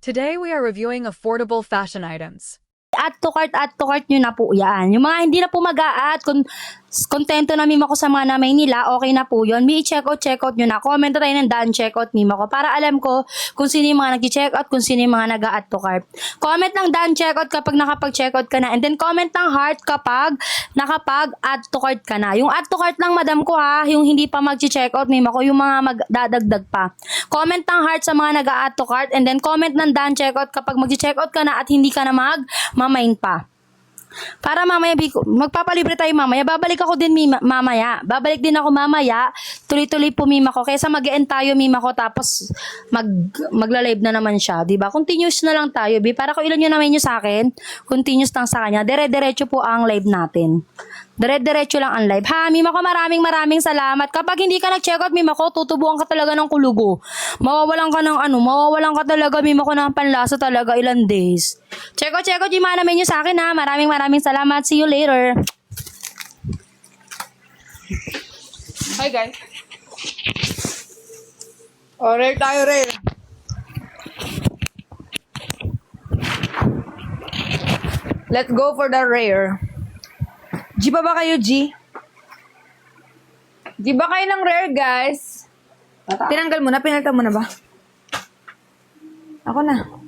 Today we are reviewing affordable fashion items. Add to cart nyo na po yan. Yung mga hindi na po mag-a-add, kontento na mima ko sa mga namay nila, okay na po yun. Check out nyo na. Comment na tayo ng done checkout mima ko para alam ko kung sino yung mga nag-check out, kung sino yung mga nag-a-add to cart. Comment ng done checkout kapag nakapag-check out ka na. And then comment ng heart kapag nakapag-add to cart ka na. Yung add to cart lang madam ko ha, yung hindi pa mag-check out mima ko, yung mga magdadagdag pa. Comment ng heart sa mga nag-a-add to cart and then comment ng done checkout kapag mag-check out ka na at hindi ka na mamain pa. Para mamaya, magpapalibre tayo mamaya. Babalik ako din mamaya. Babalik din ako mamaya. Tuloy-tuloy po mima ko. Kaysa mag-end tayo mima ko tapos magla-live na naman siya. Diba? Continuous na lang tayo. Para kung ilan nyo naman nyo sa akin, continuous lang sa kanya. Dire-diretso po ang live natin. Dire-diretso lang ang live. Ha, mima ko maraming salamat. Kapag hindi ka nag-check out mima ko, tutubuan ka talaga ng kulugo. Mawawalan ka ng mawawalan ka talaga mima ko ng panlasa talaga ilang days. Check out yung mga namin nyo sa akin ha. Maraming salamat. See you later. Hi guys. O, rare tayo, rare. Let's go for the rare. G pa ba kayo, G? G ba kayo ng rare, guys? Tinanggal mo na? Pinalitan mo na ba? Ako na.